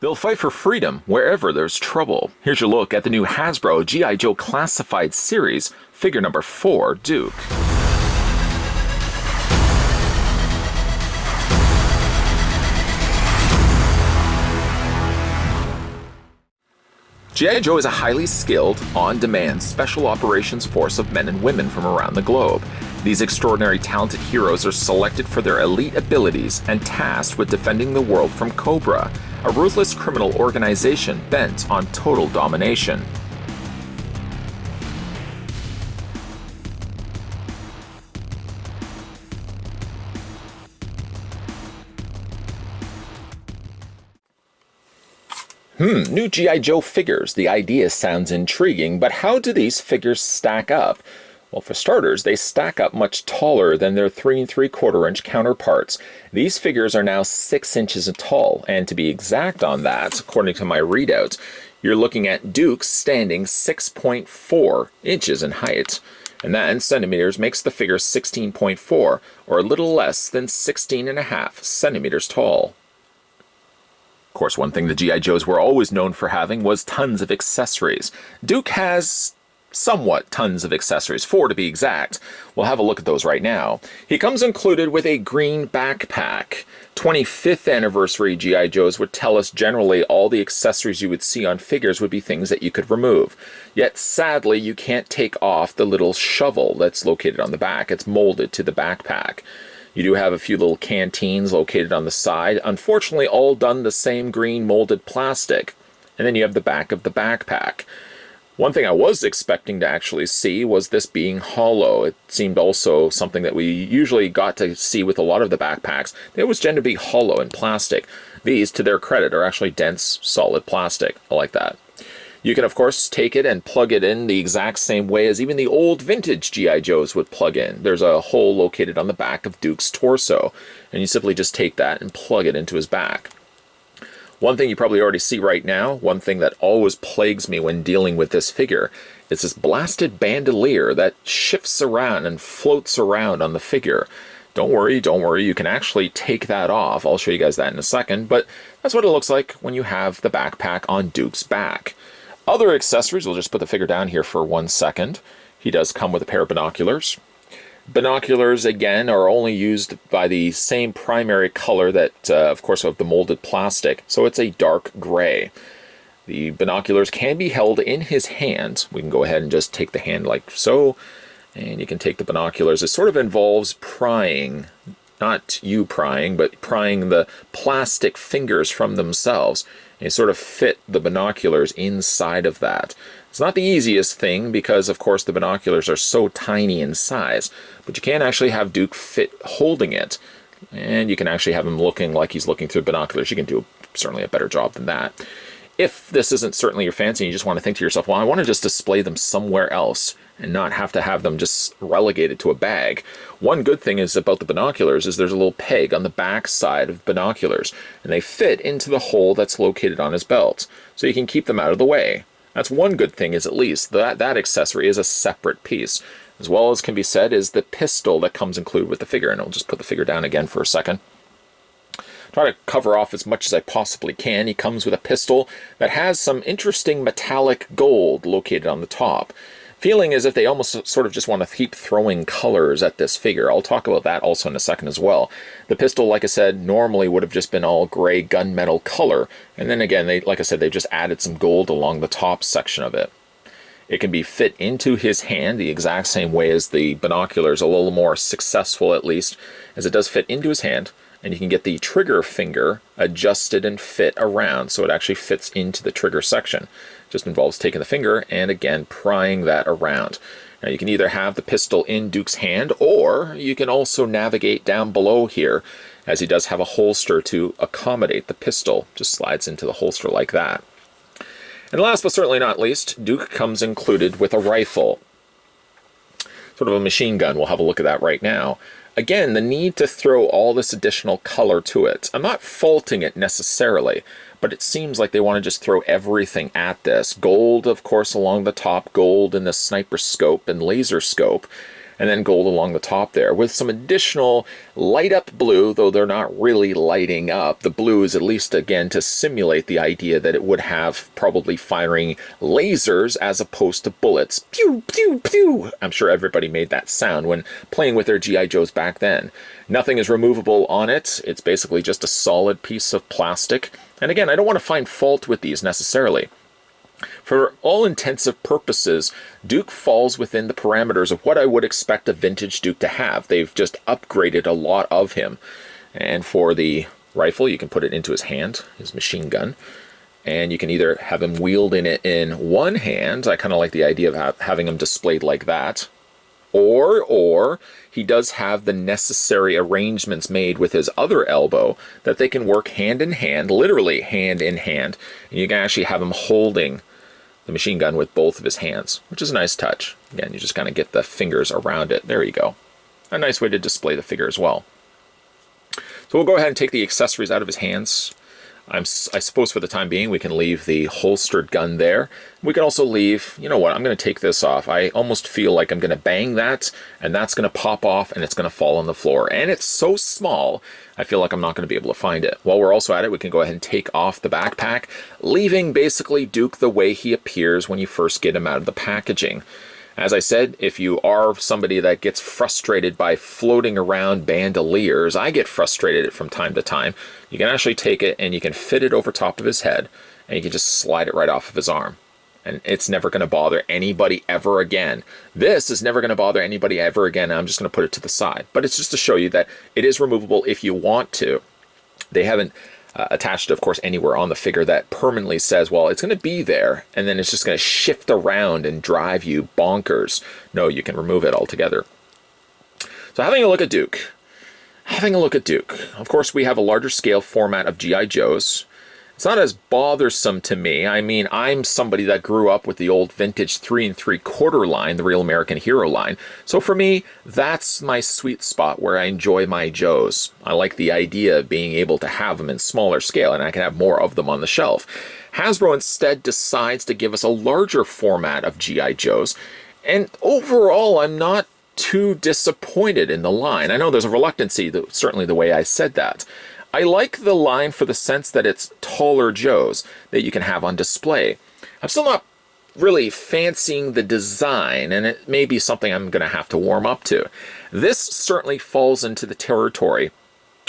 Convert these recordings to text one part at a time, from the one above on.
They'll fight for freedom wherever there's trouble. Here's your look at the new Hasbro G.I. Joe Classified Series, figure number 4, Duke. G.I. Joe is a highly skilled, on-demand special operations force of men and women from around the globe. These extraordinary talented heroes are selected for their elite abilities and tasked with defending the world from Cobra, a ruthless criminal organization bent on total domination. New G.I. Joe figures. The idea sounds intriguing, but how do these figures stack up? Well, for starters, they stack up much taller than their 3 3/4 inch counterparts. These figures are now 6 inches tall, and to be exact on that, according to my readout, you're looking at Duke standing 6.4 inches in height. And that in centimeters makes the figure 16.4, or a little less than 16.5 centimeters tall. Of course, one thing the G.I. Joes were always known for having was tons of accessories. Duke has somewhat tons of accessories, 4 to be exact. We'll have a look at those right now. He comes included with a green backpack. 25th anniversary G.I. Joes would tell us generally all the accessories you would see on figures would be things that you could remove. Yet sadly, you can't take off the little shovel that's located on the back. It's molded to the backpack. You do have a few little canteens located on the side, unfortunately all done the same green molded plastic. And then you have the back of the backpack. One thing I was expecting to actually see was this being hollow. It seemed also something that we usually got to see with a lot of the backpacks. They always tend to be hollow in plastic. These, to their credit, are actually dense, solid plastic. I like that. You can, of course, take it and plug it in the exact same way as even the old vintage G.I. Joes would plug in. There's a hole located on the back of Duke's torso, and you simply just take that and plug it into his back. One thing you probably already see right now, one thing that always plagues me when dealing with this figure, is this blasted bandolier that shifts around and floats around on the figure. Don't worry, you can actually take that off. I'll show you guys that in a second, but that's what it looks like when you have the backpack on Duke's back. Other accessories, we'll just put the figure down here for 1 second. He does come with a pair of binoculars. Binoculars, again, are only used by the same primary color that, of course, of the molded plastic, so it's a dark gray. The binoculars can be held in his hand. We can go ahead and just take the hand like so, and you can take the binoculars. It sort of involves prying, not you prying, but prying the plastic fingers from themselves. And you sort of fit the binoculars inside of that. It's not the easiest thing because, of course, the binoculars are so tiny in size, but you can actually have Duke fit holding it, and you can actually have him looking like he's looking through binoculars. You can do certainly a better job than that. If this isn't certainly your fancy and you just want to think to yourself, well, I want to just display them somewhere else and not have to have them just relegated to a bag. One good thing is about the binoculars is there's a little peg on the back side of binoculars, and they fit into the hole that's located on his belt, so you can keep them out of the way. That's one good thing, is at least that accessory is a separate piece. As well as can be said is the pistol that comes included with the figure, and I'll just put the figure down again for a second. Try to cover off as much as I possibly can. He comes with a pistol that has some interesting metallic gold located on the top. Feeling as if they almost sort of just want to keep throwing colors at this figure. I'll talk about that also in a second as well. The pistol, like I said, normally would have just been all gray gunmetal color. And then again, like I said, they've just added some gold along the top section of it. It can be fit into his hand the exact same way as the binoculars, a little more successful at least, as it does fit into his hand. And you can get the trigger finger adjusted and fit around so it actually fits into the trigger section. Just involves taking the finger and again prying that around. Now you can either have the pistol in Duke's hand, or you can also navigate down below here, as he does have a holster to accommodate the pistol. Just slides into the holster like that. And last but certainly not least, Duke comes included with a rifle. Sort of a machine gun. We'll have a look at that right now. Again, the need to throw all this additional color to it. I'm not faulting it necessarily, but it seems like they want to just throw everything at this. Gold, of course, along the top, gold in the sniper scope and laser scope. and then gold along the top there, with some additional light up blue, though they're not really lighting up. The blue is at least, again, to simulate the idea that it would have probably firing lasers as opposed to bullets. Pew, pew, pew! I'm sure everybody made that sound when playing with their G.I. Joes back then. Nothing is removable on it. It's basically just a solid piece of plastic. And again, I don't want to find fault with these necessarily. For all intensive purposes, Duke falls within the parameters of what I would expect a vintage Duke to have. They've just upgraded a lot of him. And for the rifle, you can put it into his hand, his machine gun. And you can either have him wielding it in one hand. I kind of like the idea of having him displayed like that. Or he does have the necessary arrangements made with his other elbow that they can work hand in hand, literally hand in hand. And you can actually have him holding the machine gun with both of his hands, which is a nice touch. Again, you just kind of get the fingers around it. There you go. A nice way to display the figure as well. So we'll go ahead and take the accessories out of his hands. I suppose for the time being we can leave the holstered gun there. We can also leave, you know what, I'm going to take this off. I almost feel like I'm going to bang that, and that's going to pop off, and it's going to fall on the floor. And it's so small, I feel like I'm not going to be able to find it. While we're also at it, we can go ahead and take off the backpack, leaving basically Duke the way he appears when you first get him out of the packaging. As I said, if you are somebody that gets frustrated by floating around bandoliers, I get frustrated from time to time, you can actually take it and you can fit it over top of his head, and you can just slide it right off of his arm. And it's never going to bother anybody ever again. This is never going to bother anybody ever again. I'm just going to put it to the side. But it's just to show you that it is removable if you want to. They haven't attached, of course, anywhere on the figure that permanently says, well, it's going to be there, and then it's just going to shift around and drive you bonkers. No, you can remove it altogether. So having a look at Duke. Of course, we have a larger scale format of G.I. Joes. It's not as bothersome to me. I mean, I'm somebody that grew up with the old vintage 3 3/4 line, the Real American Hero line. So for me, that's my sweet spot where I enjoy my Joes. I like the idea of being able to have them in smaller scale, and I can have more of them on the shelf. Hasbro instead decides to give us a larger format of G.I. Joes, and overall, I'm not too disappointed in the line. I know there's a reluctancy, certainly the way I said that. I like the line for the sense that it's taller Joes that you can have on display. I'm still not really fancying the design, and it may be something I'm going to have to warm up to. This certainly falls into the territory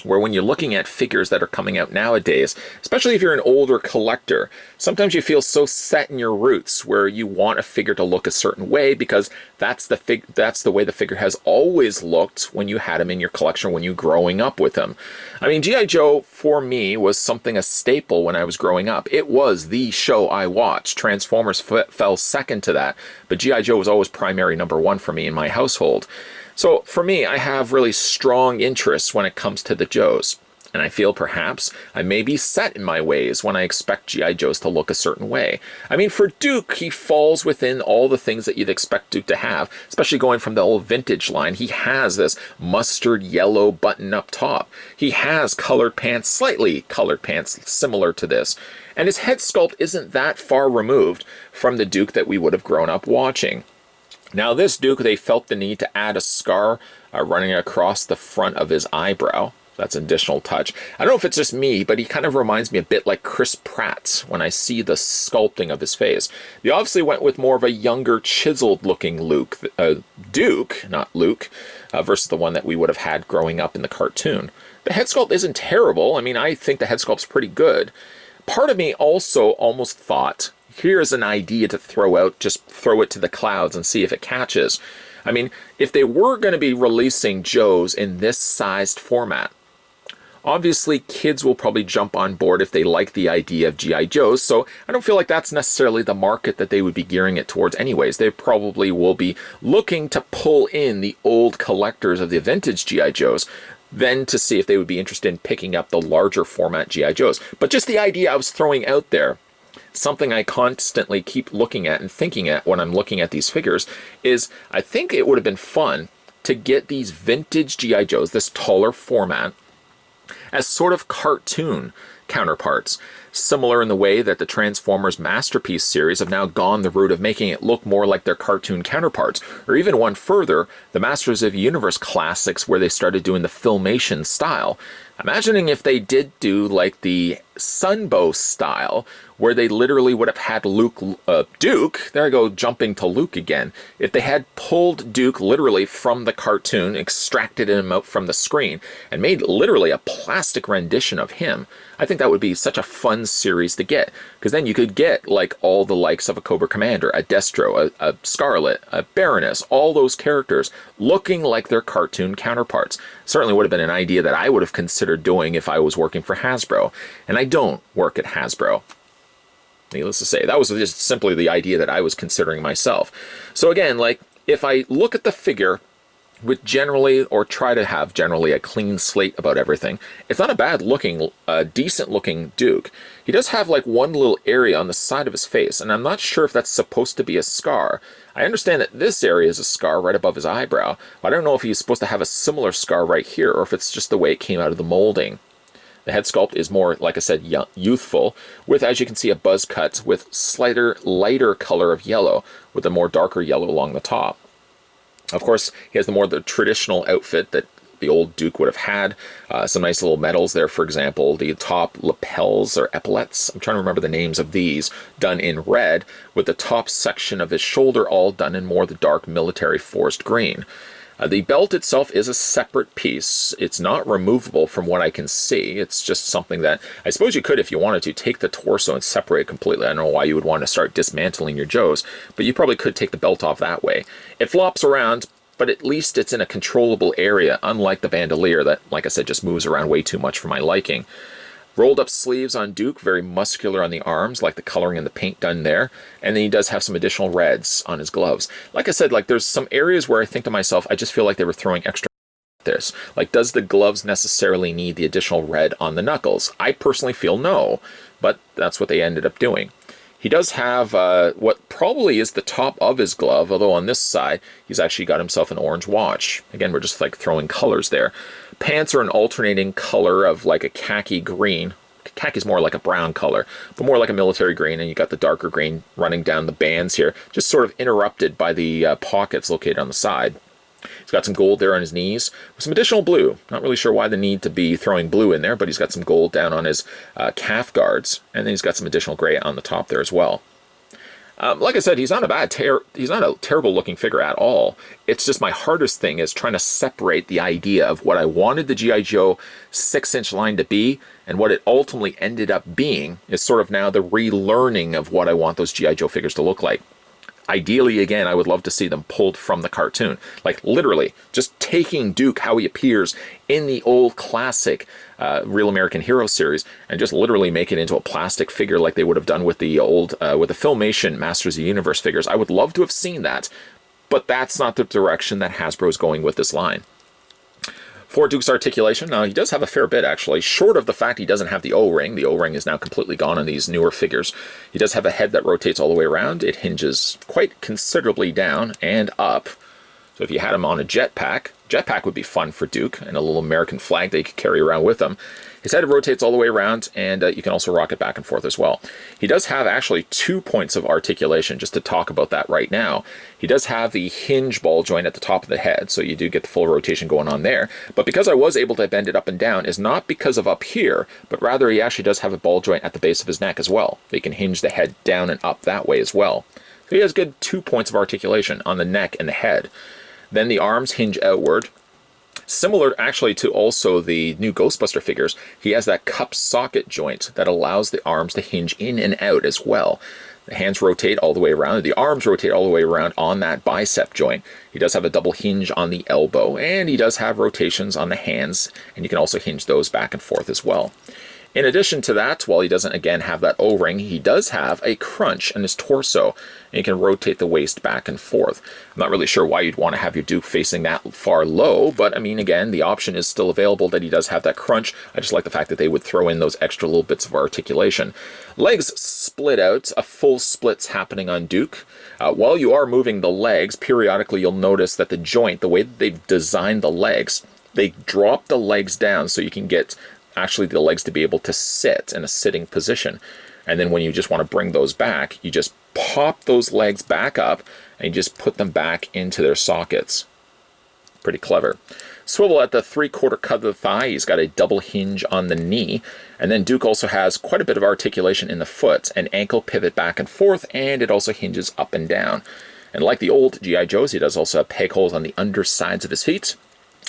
where when you're looking at figures that are coming out nowadays, especially if you're an older collector, sometimes you feel so set in your roots where you want a figure to look a certain way because that's the way the figure has always looked when you had him in your collection, when you were growing up with him. I mean, G.I. Joe, for me, was something a staple when I was growing up. It was the show I watched. Transformers fell second to that, but G.I. Joe was always primary number one for me in my household. So for me, I have really strong interests when it comes to the Joes. And I feel perhaps I may be set in my ways when I expect G.I. Joes to look a certain way. I mean, for Duke, he falls within all the things that you'd expect Duke to have, especially going from the old vintage line. He has this mustard yellow button up top. He has colored pants, slightly colored pants, similar to this. And his head sculpt isn't that far removed from the Duke that we would have grown up watching. Now this Duke, they felt the need to add a scar running across the front of his eyebrow. That's an additional touch. I don't know if it's just me, but he kind of reminds me a bit like Chris Pratt when I see the sculpting of his face. They obviously went with more of a younger, chiseled-looking Duke, not Luke, versus the one that we would have had growing up in the cartoon. The head sculpt isn't terrible. I mean, I think the head sculpt's pretty good. Part of me also almost thought, here's an idea to throw out, just throw it to the clouds and see if it catches. I mean, if they were going to be releasing Joes in this sized format, obviously kids will probably jump on board if they like the idea of G.I. Joes, so I don't feel like that's necessarily the market that they would be gearing it towards anyways. They probably will be looking to pull in the old collectors of the vintage G.I. Joes, then to see if they would be interested in picking up the larger format G.I. Joes. But just the idea I was throwing out there, something I constantly keep looking at and thinking at when I'm looking at these figures, is I think it would have been fun to get these vintage G.I. Joes, this taller format, as sort of cartoon counterparts. similar in the way that the Transformers Masterpiece series have now gone the route of making it look more like their cartoon counterparts, or even one further, the Masters of the Universe classics where they started doing the Filmation style. Imagining if they did do like the Sunbow style, where they literally would have had Duke, there I go, jumping to Luke again. If they had pulled Duke literally from the cartoon, extracted him out from the screen, and made literally a plastic rendition of him, I think that would be such a fun series to get, because then you could get like all the likes of a Cobra Commander, a Destro, a Scarlett, a Baroness, all those characters looking like their cartoon counterparts. Certainly would have been an idea that I would have considered doing if I was working for Hasbro, and I don't work at Hasbro. Needless to say, that was just simply the idea that I was considering myself. So again, like, if I look at the figure with generally, or try to have generally, a clean slate about everything, it's not a bad looking, decent looking Duke. He does have like one little area on the side of his face, and I'm not sure if that's supposed to be a scar. I understand that this area is a scar right above his eyebrow. I don't know if he's supposed to have a similar scar right here, or if it's just the way it came out of the molding. The head sculpt is more, like I said, youthful, with, as you can see, a buzz cut with slighter, lighter color of yellow, with a more darker yellow along the top. Of course, he has the traditional outfit that the old Duke would have had. Some nice little medals there, for example, the top lapels or epaulets, I'm trying to remember the names of these, done in red, with the top section of his shoulder all done in more the dark military forest green. The belt itself is a separate piece. It's not removable from what I can see. It's just something that I suppose you could, if you wanted to, take the torso and separate it completely. I don't know why you would want to start dismantling your Joes, but you probably could take the belt off that way. It flops around, but at least it's in a controllable area, unlike the bandolier that, like I said, just moves around way too much for my liking. Rolled up sleeves on Duke, very muscular on the arms, like the coloring and the paint done there. And then he does have some additional reds on his gloves. Like I said, like, there's some areas where I think to myself, I just feel like they were throwing extra at this. Like, does the gloves necessarily need the additional red on the knuckles? I personally feel no, but that's what they ended up doing. He does have what probably is the top of his glove, although on this side, he's actually got himself an orange watch. Again, we're just like throwing colors there. Pants are an alternating color of like a khaki green. Khaki is more like a brown color, but more like a military green, and you got the darker green running down the bands here, just sort of interrupted by the pockets located on the side. He's got some gold there on his knees, with some additional blue. Not really sure why the need to be throwing blue in there, but he's got some gold down on his calf guards, and then he's got some additional gray on the top there as well. Like I said, he's not a terrible looking figure at all. It's just my hardest thing is trying to separate the idea of what I wanted the G.I. Joe 6-inch line to be and what it ultimately ended up being is sort of now the relearning of what I want those G.I. Joe figures to look like. Ideally, again, I would love to see them pulled from the cartoon. Like, literally, just taking Duke, how he appears in the old classic Real American Hero series, and just literally make it into a plastic figure like they would have done with the old, with the Filmation Masters of the Universe figures. I would love to have seen that, but that's not the direction that Hasbro is going with this line. For Duke's articulation, now he does have a fair bit actually, short of the fact he doesn't have the O-ring. The O-ring is now completely gone on these newer figures. He does have a head that rotates all the way around. It hinges quite considerably down and up. So if you had him on a jetpack would be fun for Duke, and a little American flag that he could carry around with him. His head rotates all the way around, and you can also rock it back and forth as well. He does have actually 2 points of articulation, just to talk about that right now. He does have the hinge ball joint at the top of the head, so you do get the full rotation going on there. But because I was able to bend it up and down is not because of up here, but rather he actually does have a ball joint at the base of his neck as well. They can hinge the head down and up that way as well. So he has good 2 points of articulation on the neck and the head. Then the arms hinge outward. Similar actually to also the new Ghostbuster figures, he has that cup socket joint that allows the arms to hinge in and out as well. The hands rotate all the way around, the arms rotate all the way around on that bicep joint. He does have a double hinge on the elbow, and he does have rotations on the hands, and you can also hinge those back and forth as well. In addition to that, while he doesn't again have that O-ring, he does have a crunch in his torso, and you can rotate the waist back and forth. I'm not really sure why you'd want to have your Duke facing that far low, but I mean, again, the option is still available that he does have that crunch. I just like the fact that they would throw in those extra little bits of articulation. Legs split out, a full split's happening on Duke. While you are moving the legs, periodically you'll notice that the joint, the way that they've designed the legs, they drop the legs down so you can get actually the legs to be able to sit in a sitting position. And then when you just want to bring those back, you just pop those legs back up and you just put them back into their sockets. Pretty clever. Swivel at the 3/4 cut of the thigh. He's got a double hinge on the knee. And then Duke also has quite a bit of articulation in the foot, an ankle pivot back and forth, and it also hinges up and down. And like the old G.I. Joes, he does also have peg holes on the undersides of his feet.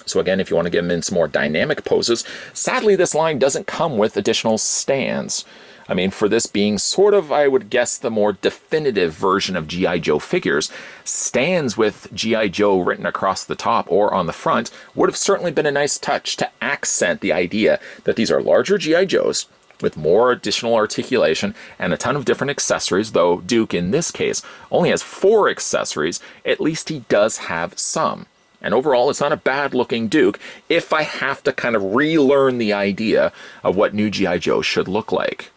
So again, if you want to get him in some more dynamic poses, sadly this line doesn't come with additional stands. I mean, for this being sort of, I would guess, the more definitive version of G.I. Joe figures, stands with G.I. Joe written across the top or on the front would have certainly been a nice touch to accent the idea that these are larger G.I. Joes with more additional articulation and a ton of different accessories, though Duke in this case only has 4 accessories. At least he does have some. And overall, it's not a bad-looking Duke if I have to kind of relearn the idea of what new G.I. Joe should look like.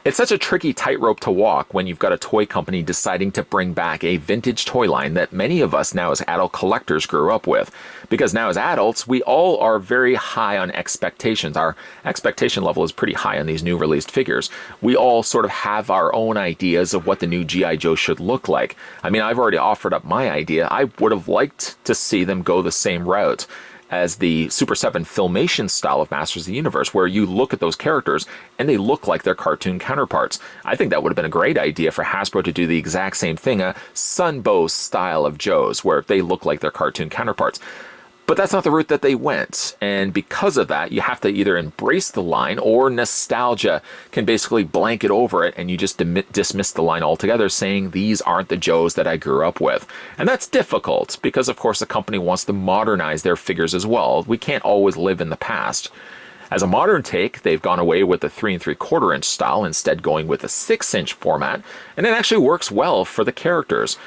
It's such a tricky tightrope to walk when you've got a toy company deciding to bring back a vintage toy line that many of us now as adult collectors grew up with. Because now as adults, we all are very high on expectations. Our expectation level is pretty high on these new released figures. We all sort of have our own ideas of what the new G.I. Joe should look like. I mean, I've already offered up my idea. I would have liked to see them go the same route as the Super 7 Filmation style of Masters of the Universe, where you look at those characters and they look like their cartoon counterparts. I think that would have been a great idea for Hasbro to do the exact same thing, a Sunbow style of Joes, where they look like their cartoon counterparts. But that's not the route that they went, and because of that, you have to either embrace the line or nostalgia can basically blanket over it and you just dismiss the line altogether, saying these aren't the Joes that I grew up with. And that's difficult because, of course, the company wants to modernize their figures as well. We can't always live in the past. As a modern take, they've gone away with the 3 3/4 inch style, instead going with a 6-inch format, and it actually works well for the characters.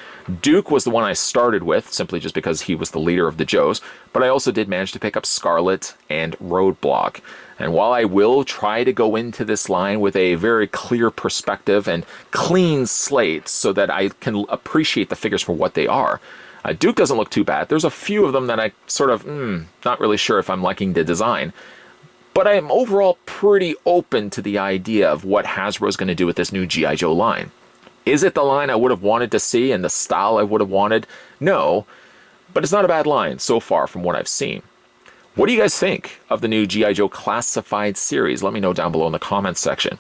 Duke was the one I started with, simply just because he was the leader of the Joes, but I also did manage to pick up Scarlett and Roadblock. And while I will try to go into this line with a very clear perspective and clean slate so that I can appreciate the figures for what they are, Duke doesn't look too bad. There's a few of them that I sort of, not really sure if I'm liking the design. But I am overall pretty open to the idea of what Hasbro is going to do with this new G.I. Joe line. Is it the line I would have wanted to see and the style I would have wanted? No, but it's not a bad line so far from what I've seen. What do you guys think of the new G.I. Joe Classified series? Let me know down below in the comments section.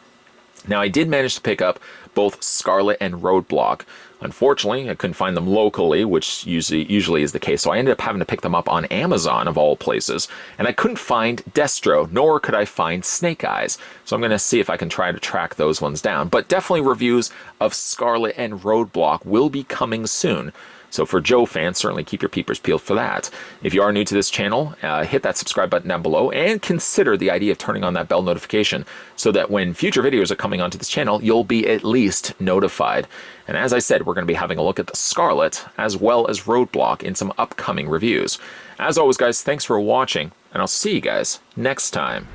Now, I did manage to pick up both Scarlett and Roadblock. Unfortunately, I couldn't find them locally, which usually is the case, so I ended up having to pick them up on Amazon, of all places. And I couldn't find Destro, nor could I find Snake Eyes. So I'm going to see if I can try to track those ones down. But definitely reviews of Scarlett and Roadblock will be coming soon. So for Joe fans, certainly keep your peepers peeled for that. If you are new to this channel, hit that subscribe button down below and consider the idea of turning on that bell notification so that when future videos are coming onto this channel, you'll be at least notified. And as I said, we're going to be having a look at the Scarlett as well as Roadblock in some upcoming reviews. As always, guys, thanks for watching, and I'll see you guys next time.